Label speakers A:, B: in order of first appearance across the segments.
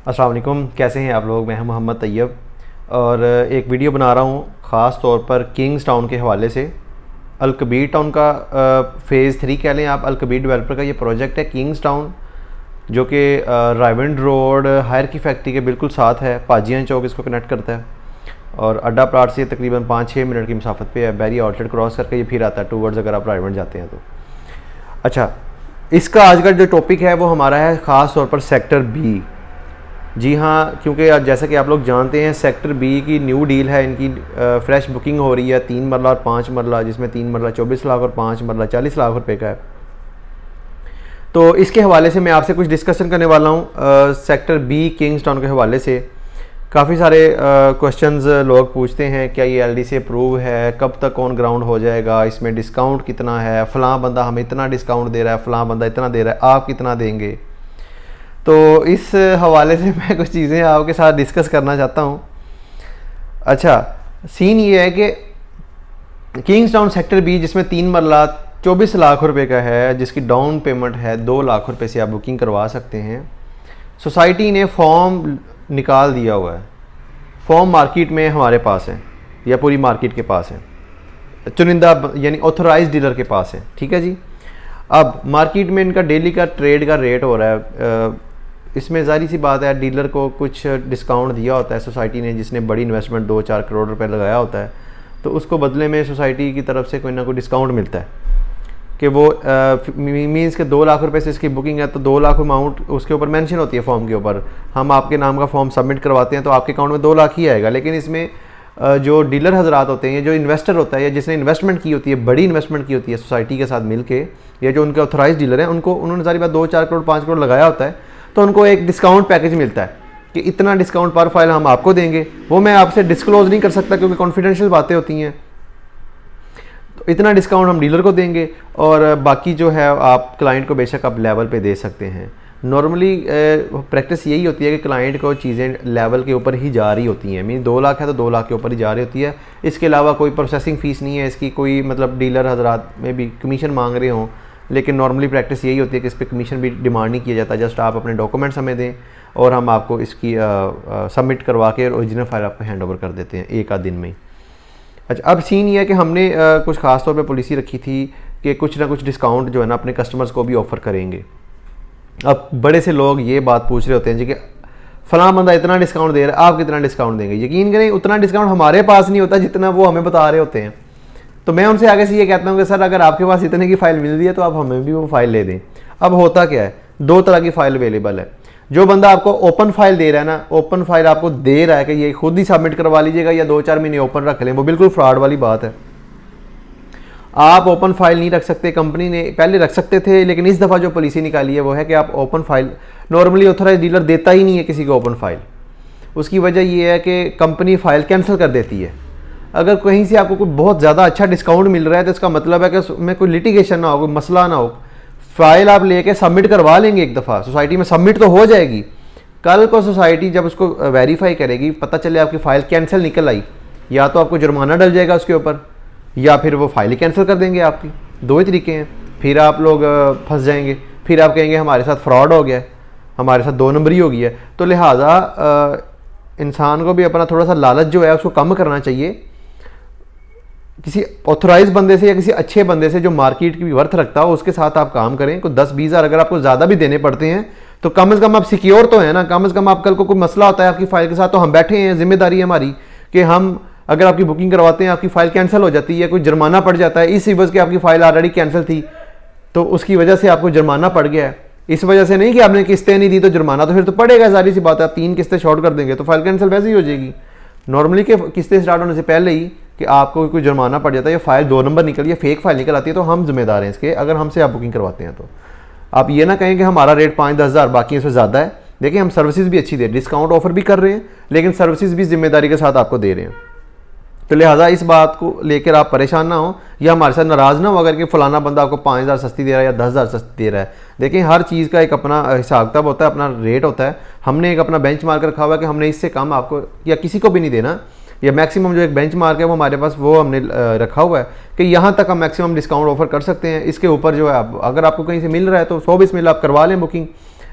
A: अस्सलाम वालेकुम, कैसे हैं आप लोग। मैं हूं मोहम्मद तैयब और एक वीडियो बना रहा हूं ख़ास तौर पर किंग्स टाउन के हवाले से। अल-कबीर टाउन का फ़ेज़ 3 कह लें आप। अल-कबीर डेवलपर का ये प्रोजेक्ट है किंग्स टाउन, जो कि रायविंड रोड हायर की फैक्ट्री के बिल्कुल साथ है। पाजियाँ चौक इसको कनेक्ट करता है और अड्डा प्लाट से तकरीबन 5-6 मिनट की मुसाफत पे है। बैरी आउटलेट क्रॉस करके ये फिर आता है टूवर्ड्स, अगर आप रायविंड जाते हैं तो। अच्छा, इसका आज का जो टॉपिक है वो हमारा है ख़ास तौर पर सेक्टर बी। जी हाँ, क्योंकि जैसा कि आप लोग जानते हैं सेक्टर बी की न्यू डील है, इनकी फ्रेश बुकिंग हो रही है 3 मरला और 5 मरला, जिसमें 3 मरला 24 लाख और 5 मरला 40 लाख रुपए का है। तो इसके हवाले से मैं आपसे कुछ डिस्कशन करने वाला हूँ सेक्टर बी किंग्स टाउन के हवाले से। काफ़ी सारे क्वेश्चंस लोग पूछते हैं, क्या ये एलडीसी अप्रूव है, कब तक ऑन ग्राउंड हो जाएगा, इसमें डिस्काउंट कितना है, फ़लाँ बंदा हमें इतना डिस्काउंट दे रहा है, फ़लाँ बंदा इतना दे रहा है, आप कितना देंगे। तो इस हवाले से मैं कुछ चीज़ें आपके साथ डिस्कस करना चाहता हूँ। अच्छा, सीन ये है कि किंग्स टाउन सेक्टर बी, जिसमें 3 मरला 24 लाख रुपए का है, जिसकी डाउन पेमेंट है 2 लाख रुपए से आप बुकिंग करवा सकते हैं। सोसाइटी ने फॉर्म निकाल दिया हुआ है। फॉर्म मार्केट में हमारे पास है या पूरी मार्केट के पास है, चुनिंदा यानी ऑथराइज डीलर के पास है। ठीक है जी। अब मार्केट में इनका डेली का ट्रेड का रेट हो रहा है, इसमें ज़ाहिर सी बात है डीलर को कुछ डिस्काउंट दिया होता है सोसाइटी ने, जिसने बड़ी इन्वेस्टमेंट 2-4 करोड़ रुपए लगाया होता है, तो उसको बदले में सोसाइटी की तरफ से कोई ना कोई डिस्काउंट मिलता है कि वो मीन्स के 2 लाख रुपए से इसकी बुकिंग है तो 2 लाख अमाउंट उसके ऊपर मेंशन होती है फॉर्म के ऊपर। हम आपके नाम का फॉर्म सबमिट करवाते हैं तो आपके अकाउंट में 2 लाख ही आएगा। लेकिन इसमें जो डीलर हजरात होते हैं, जो इन्वेस्टर होता है या जिसने इन्वेस्टमेंट की होती है, बड़ी इन्वेस्टमेंट की होती है सोसाइटी के साथ मिलके, या जो उनके ऑथराइज डीलर हैं, उन्होंने सारी बात 2-4 करोड़ 5 करोड़ लगाया होता है, तो उनको एक डिस्काउंट पैकेज मिलता है कि इतना डिस्काउंट पर फाइल हम आपको देंगे। वो मैं आपसे डिस्क्लोज नहीं कर सकता क्योंकि कॉन्फिडेंशियल बातें होती हैं। तो इतना डिस्काउंट हम डीलर को देंगे और बाकी जो है आप क्लाइंट को बेशक आप लेवल पे दे सकते हैं। नॉर्मली प्रैक्टिस यही होती है कि क्लाइंट को चीज़ें लेवल के ऊपर ही जा रही होती हैं। मीन 2 लाख है तो 2 लाख के ऊपर ही जा रही होती है। इसके अलावा कोई प्रोसेसिंग फ़ीस नहीं है इसकी, कोई मतलब डीलर हजरात में भी कमीशन मांग रहे हों, लेकिन नॉर्मली प्रैक्टिस यही होती है कि इस पर कमीशन भी डिमांड नहीं किया जाता। जस्ट आप अपने डॉक्यूमेंट्स हमें दें और हम आपको इसकी सबमिट करवा के ओरिजिनल फाइल आपको हैंड ओवर कर देते हैं 1 आध दिन में ही। अच्छा, अब सीन ये है कि हमने कुछ ख़ास तौर पे पॉलिसी रखी थी कि कुछ ना कुछ डिस्काउंट जो है ना अपने कस्टमर्स को भी ऑफ़र करेंगे। अब बड़े से लोग ये बात पूछ रहे होते हैं जी कि फ़लाँ बंदा इतना डिस्काउंट दे रहा है, आप कितना डिस्काउंट देंगे। यकीन करें उतना डिस्काउंट हमारे पास नहीं होता जितना वो हमें बता रहे होते हैं। तो मैं उनसे आगे से ये कहता हूँ कि सर अगर आपके पास इतने की फ़ाइल मिल रही है तो आप हमें भी वो फ़ाइल ले दें। अब होता क्या है, 2 तरह की फ़ाइल अवेलेबल है। जो बंदा आपको ओपन फाइल दे रहा है ना, ओपन फाइल आपको दे रहा है कि ये खुद ही सबमिट करवा लीजिएगा या 2-4 महीने ओपन रख लें, वो बिल्कुल फ्रॉड वाली बात है। आप ओपन फाइल नहीं रख सकते। कंपनी ने पहले रख सकते थे, लेकिन इस दफ़ा जो पॉलिसी निकाली है वो है कि आप open file, normally authorise dealer देता ही नहीं है किसी को ओपन फाइल। उसकी वजह ये है कि कंपनी फ़ाइल कैंसिल कर देती है। अगर कहीं से आपको कोई बहुत ज़्यादा अच्छा डिस्काउंट मिल रहा है तो इसका मतलब है कि उसमें कोई लिटिगेशन ना हो, कोई मसला ना हो। फाइल आप लेके सबमिट करवा लेंगे, एक दफ़ा सोसाइटी में सबमिट तो हो जाएगी। कल को सोसाइटी जब उसको वेरीफाई करेगी, पता चले आपकी फ़ाइल कैंसिल निकल आई, या तो आपको जुर्माना डल जाएगा उसके ऊपर, या फिर वो फाइल ही कैंसिल कर देंगे आपकी। 2 ही तरीके हैं। फिर आप लोग फंस जाएंगे, फिर आप कहेंगे हमारे साथ फ्रॉड हो गया है, हमारे साथ 2 नंबरी हो गई है। तो लिहाजा इंसान को भी अपना थोड़ा सा लालच जो है उसको कम करना चाहिए। किसी ऑथराइज बंदे से या किसी अच्छे बंदे से जो मार्केट की भी वर्थ रखता हो उसके साथ आप काम करें। कोई 10-20 हज़ार अगर आपको ज़्यादा भी देने पड़ते हैं तो कम से कम आप सिक्योर तो है ना। कम से कम आप कल को कोई मसला होता है आपकी फ़ाइल के साथ तो हम बैठे हैं, जिम्मेदारी है हमारी कि हम अगर आपकी बुकिंग करवाते हैं, आपकी फ़ाइल कैंसिल हो जाती है, कोई जुर्माना पड़ जाता है इस वजह से आपकी फ़ाइल ऑलरेडी कैंसिल थी तो उसकी वजह से आपको जुर्माना पड़ गया है, इस वजह से नहीं कि आपने किस्तें नहीं दी तो जुर्माना तो फिर तो पड़ेगा, सारी सी बात है। आप 3 किस्तें शॉर्ट कर देंगे तो फाइल कैंसिल वैसे ही हो जाएगी। नॉर्मली के किस्तें स्टार्ट होने से पहले ही कि आपको कोई जुर्माना पड़ जाता है या फाइल 2 नंबर निकल या फेक फाइल निकल आती है तो हम जिम्मेदार हैं इसके, अगर हमसे आप बुकिंग करवाते हैं तो। आप ये ना कहें कि हमारा रेट 5-10 हज़ार बाकी इससे ज़्यादा है। देखिए हम सर्विसेज भी अच्छी दे, डिस्काउंट ऑफर भी कर रहे हैं, लेकिन सर्विसेज भी जिम्मेदारी के साथ आपको दे रहे हैं। तो लिहाजा इस बात को लेकर आप परेशान ना हो या हमारे साथ नाराज़ ना हो अगर कि फ़लाना बंदा आपको 5 हज़ार सस्ती दे रहा है या 10 हज़ार सस्ती दे रहा है। देखिए हर चीज़ का एक अपना हिसाब किताब होता है, अपना रेट होता है। हमने एक अपना बेंच मार्क रखा हुआ है कि हमने इससे कम आपको या किसी को भी नहीं देना, या मैक्सिमम जो एक बेंच मार्क है वो हमारे पास वो हमने रखा हुआ है कि यहाँ तक हम मैक्सिमम डिस्काउंट ऑफर कर सकते हैं। इसके ऊपर जो है आप अगर आपको कहीं से मिल रहा है तो 100-20 मिल आप करवा लें बुकिंग।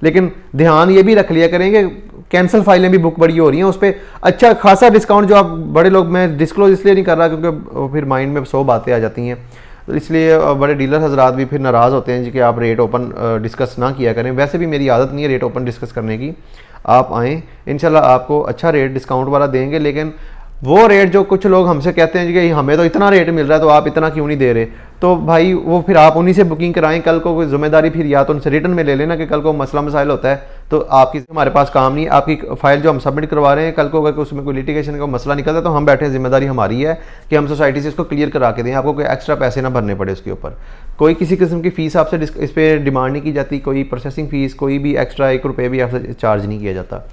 A: लेकिन ध्यान ये भी रख लिया करेंगे कैंसिल फाइलें भी बुक बड़ी हो रही हैं, उस पर अच्छा खासा डिस्काउंट जो आप बड़े लोग, मैं डिस्क्लोज इसलिए नहीं कर रहा क्योंकि फिर माइंड में 100 बातें आ जाती हैं, तो इसलिए बड़े डीलर हजरात भी फिर नाराज़ होते हैं जी कि आप रेट ओपन डिस्कस ना किया करें। वैसे भी मेरी आदत नहीं है रेट ओपन डिस्कस करने की। आप आएँ, इंशाल्लाह आपको अच्छा रेट डिस्काउंट वाला देंगे, लेकिन वो रेट जो कुछ लोग हमसे कहते हैं कि हमें तो इतना रेट मिल रहा है तो आप इतना क्यों नहीं दे रहे, तो भाई वो फिर आप उन्हीं से बुकिंग कराएं। कल को कोई जिम्मेदारी फिर या तो उनसे रिटर्न में ले लेना कि कल को मसला मसाइल होता है तो आपकी हमारे पास काम नहीं, आपकी फाइल जो हम सबमिट करवा रहे हैं कल को अगर उसमें कोई लिटिगेशन का मसला निकलता है तो हम बैठे, जिम्मेदारी हमारी है कि हम सोसाइटी से इसको क्लियर करा के दें, आपको कोई एक्स्ट्रा पैसे ना भरने पड़े उसके ऊपर। कोई किसी किस्म की फ़ीस आपसे इस पर डिमांड नहीं की जाती, कोई प्रोसेसिंग फ़ीस, कोई भी एक्स्ट्रा 1 रुपये भी आपसे चार्ज नहीं किया जाता।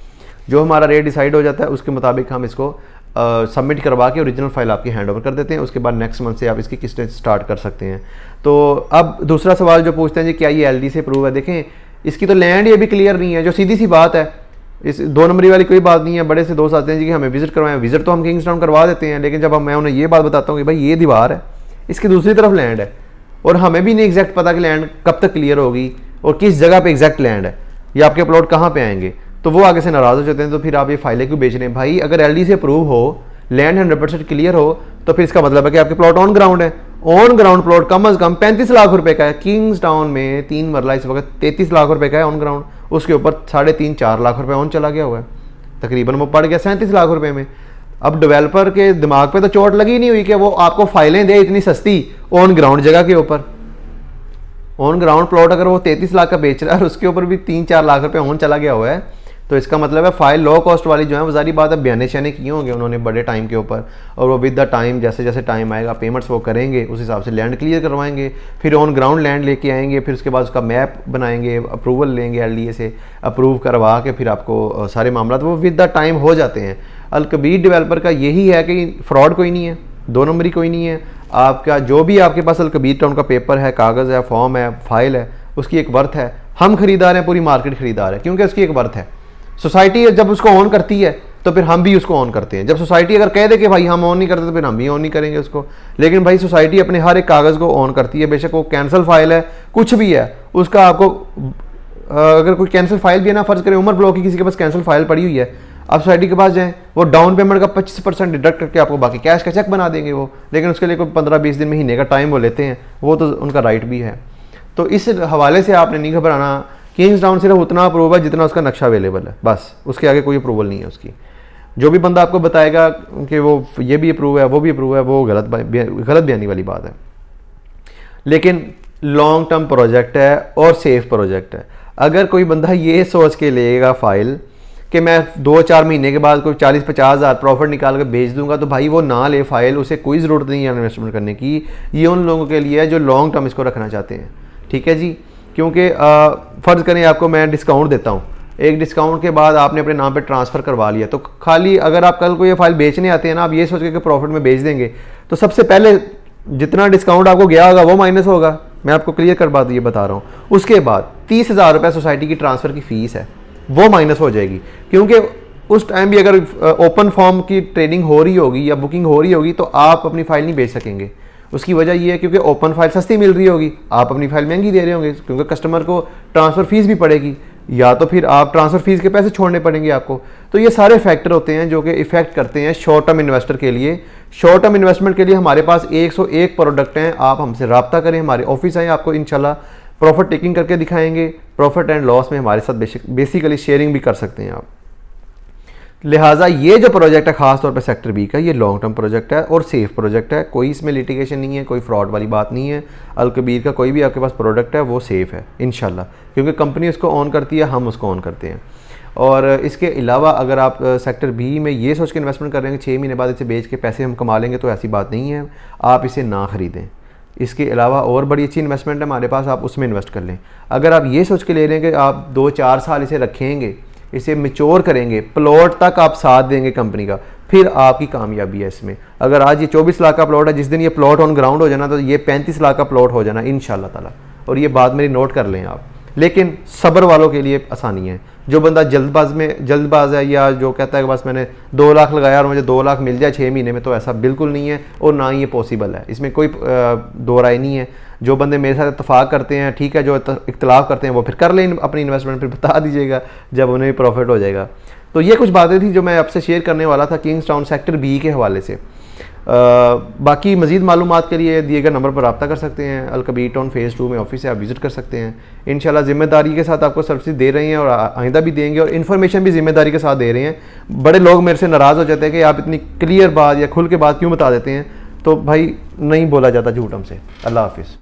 A: जो हमारा रेट डिसाइड हो जाता है उसके मुताबिक हम इसको सबमिट करवा के ओरिजिनल फाइल आपकी हैंड ओवर कर देते हैं। उसके बाद नेक्स्ट मंथ से आप इसकी किस्तें स्टार्ट कर सकते हैं। तो अब दूसरा सवाल जो पूछते हैं जी क्या ये LD से अप्रूव है, देखें इसकी तो लैंड ये भी क्लियर नहीं है, जो सीधी सी बात है, इस 2 नंबरी वाली कोई बात नहीं है। बड़े से दोस्त आते हैं जी कि हमें विजिट करवाएं, विजिट तो हम किंग्सटाउन करवा देते हैं, लेकिन जब मैं उन्हें ये बात बताता हूँ कि भाई ये दीवार है, इसकी दूसरी तरफ लैंड है और हमें भी नहीं एग्जैक्ट पता कि लैंड कब तक क्लियर होगी और किस जगह पे एग्जैक्ट लैंड है या आपके प्लॉट कहाँ पे आएंगे, तो वो आगे से नाराज़ हो जाते हैं। तो फिर आप ये फाइलें क्यों बेच रहे हैं भाई? अगर LD से अप्रूव हो, लैंड 100% क्लियर हो, तो फिर इसका मतलब है कि आपके प्लॉट ऑन ग्राउंड है। ऑन ग्राउंड प्लॉट कम अज़ कम 35 लाख रुपए का है। किंग्सटाउन में 3 मरला इस वक्त 33 लाख रुपए का है ऑन ग्राउंड, उसके ऊपर 3.5-4 लाख रुपए ऑन चला गया हुआ है, तकरीबन वो पड़ गया 37 लाख रुपए में। अब डेवलपर के दिमाग पे तो चोट लगी नहीं हुई कि वो आपको फाइलें दे इतनी सस्ती ऑन ग्राउंड जगह के ऊपर। ऑन ग्राउंड प्लॉट अगर वो 33 लाख का बेच रहा है और उसके ऊपर भी 3-4 लाख रुपए ऑन चला गया हुआ है, तो इसका मतलब है फाइल लो कॉस्ट वाली जो है वो सारी बात है बयाने शयाने किए होंगे उन्होंने बड़े टाइम के ऊपर, और वो विद द टाइम जैसे जैसे टाइम आएगा पेमेंट्स वो करेंगे, उस हिसाब से लैंड क्लियर करवाएंगे, फिर ऑन ग्राउंड लैंड लेके आएंगे, फिर उसके बाद उसका मैप बनाएंगे, अप्रूवल लेंगे LDA से, अप्रूव करवा के फिर आपको सारे मामला वो विद द टाइम हो जाते हैं। अलकबीर डेवलपर का यही है कि फ्रॉड कोई नहीं है, 2 नंबरी कोई नहीं है। आपका जो भी आपके पास अलकबीर टाउन का पेपर है, कागज़ है, फॉर्म है, फाइल है, उसकी एक वर्थ है। हम खरीदार हैं, पूरी मार्केट खरीदार है, क्योंकि उसकी एक वर्थ है। सोसाइटी जब उसको ऑन करती है तो फिर हम भी उसको ऑन करते हैं। जब सोसाइटी अगर कह दे कि भाई हम ऑन नहीं करते तो फिर हम भी ऑन नहीं करेंगे उसको। लेकिन भाई सोसाइटी अपने हर एक कागज़ को ऑन करती है, बेशक वो कैंसिल फाइल है, कुछ भी है उसका आपको अगर कोई कैंसिल फाइल भी है ना, फ़र्ज़ करें उमर ब्लॉक की किसी के पास कैंसिल फाइल पड़ी हुई है, आप सोसाइटी के पास जाएँ, वो डाउन पेमेंट का 25% डिडक्ट करके आपको बाकी कैश का चेक बना देंगे वो, लेकिन उसके लिए कोई 15-20 दिन महीने का टाइम वो लेते हैं, वो तो उनका राइट भी है। तो इस हवाले से आपने नहीं घबराना। किंग्सटाउन सिर्फ उतना अप्रूवल है जितना उसका नक्शा अवेलेबल है, बस उसके आगे कोई अप्रूवल नहीं है उसकी। जो भी बंदा आपको बताएगा कि वो ये भी अप्रूव है वो भी अप्रूव है, वो गलत बयानी वाली बात है। लेकिन लॉन्ग टर्म प्रोजेक्ट है और सेफ प्रोजेक्ट है। अगर कोई बंदा ये सोच के लेगा फाइल कि मैं 2-4 महीने के बाद कोई 40-50 हज़ार प्रॉफिट निकाल कर बेच दूंगा, तो भाई वो ना ले फाइल, उसे कोई ज़रूरत नहीं है इन्वेस्टमेंट करने की। ये उन लोगों के लिए है जो लॉन्ग टर्म इसको रखना चाहते हैं, ठीक है जी। क्योंकि फ़र्ज़ करें आपको मैं डिस्काउंट देता हूँ, एक डिस्काउंट के बाद आपने अपने नाम पे ट्रांसफ़र करवा लिया, तो खाली अगर आप कल को ये फाइल बेचने आते हैं ना, आप ये सोच के कि प्रॉफिट में बेच देंगे, तो सबसे पहले जितना डिस्काउंट आपको गया होगा वो माइनस होगा। मैं आपको क्लियर कर बात ये बता रहा हूँ। उसके बाद 30,000 रुपये सोसाइटी की ट्रांसफ़र की फ़ीस है, वो माइनस हो जाएगी, क्योंकि उस टाइम भी अगर ओपन फॉर्म की ट्रेडिंग हो रही होगी या बुकिंग हो रही होगी तो आप अपनी फ़ाइल नहीं बेच सकेंगे। उसकी वजह ये है क्योंकि ओपन फाइल सस्ती मिल रही होगी, आप अपनी फाइल महंगी दे रहे होंगे, क्योंकि कस्टमर को ट्रांसफ़र फीस भी पड़ेगी, या तो फिर आप ट्रांसफ़र फीस के पैसे छोड़ने पड़ेंगे आपको। तो ये सारे फैक्टर होते हैं जो कि इफ़ेक्ट करते हैं शॉर्ट टर्म इन्वेस्टर के लिए। शॉर्ट टर्म इन्वेस्टमेंट के लिए हमारे पास 101 प्रोडक्ट हैं। आप हमसे रब्ता करें, हमारे ऑफिस आएँ, आपको इंशाल्लाह प्रॉफिट टेकिंग करके दिखाएंगे। प्रॉफिट एंड लॉस में हमारे साथ बेसिकली शेयरिंग भी कर सकते हैं आप। लिहाजा ये जो प्रोजेक्ट है ख़ास तौर पे सेक्टर बी का, ये लॉन्ग टर्म प्रोजेक्ट है और सेफ प्रोजेक्ट है। कोई इसमें लिटिगेशन नहीं है, कोई फ्रॉड वाली बात नहीं है। अलकबीर का कोई भी आपके पास प्रोडक्ट है वो सेफ़ है इंशाल्लाह, क्योंकि कंपनी उसको ऑन करती है, हम उसको ऑन करते हैं। और इसके अलावा अगर आप सेक्टर बी में ये सोच के इन्वेस्टमेंट कर रहे हैं कि 6 महीने बाद इसे बेच के पैसे हम कमा लेंगे, तो ऐसी बात नहीं है। आप इसे ना ख़रीदें। इसके अलावा और बड़ी अच्छी इन्वेस्टमेंट है हमारे पास, आप उसमें इन्वेस्ट कर लें। अगर आप ये सोच के ले रहे हैं कि आप 2-4 साल इसे रखेंगे, इसे मैच्योर करेंगे, प्लॉट तक आप साथ देंगे कंपनी का, फिर आपकी कामयाबी है इसमें। अगर आज ये 24 लाख का प्लॉट है, जिस दिन ये प्लॉट ऑन ग्राउंड हो जाना तो ये 35 लाख का प्लॉट हो जाना इंशाल्लाह ताला। और ये बात मेरी नोट कर लें आप। लेकिन सब्र वालों के लिए आसानी है। जो बंदा जल्दबाज है या जो कहता है कि बस मैंने 2 लाख लगाया और मुझे 2 लाख मिल जाए 6 महीने में, तो ऐसा बिल्कुल नहीं है और ना ही ये पॉसिबल है। इसमें कोई दो राय नहीं है। जो बंदे मेरे साथ इत्तफाक करते हैं ठीक है, जो इख्तलाफ करते हैं वो फिर कर लें अपनी इन्वेस्टमेंट, फिर बता दीजिएगा जब उन्हें भी प्रॉफिट हो जाएगा। तो ये कुछ बातें थी जो मैं आपसे शेयर करने वाला था किंग्स टाउन सेक्टर बी के हवाले से। बाकी मज़ीद मालूमात के लिए दिए गए नंबर पर रब्ता कर सकते हैं। अल-कबीर टाउन फ़ेज़ 2 में ऑफिस है, आप विज़िट कर सकते हैं। इंशाल्लाह ज़िम्मेदारी के साथ आपको सर्विस दे रहे हैं और आइंदा भी देंगे, और इन्फॉर्मेशन भी ज़िम्मेदारी के साथ दे रहे हैं। बड़े लोग मेरे से नाराज़ हो जाते हैं कि आप इतनी क्लियर बात या खुल के बात क्यों बता देते हैं, तो भाई नहीं बोला जाता झूठ हमसे। अल्लाह हाफ़िज़।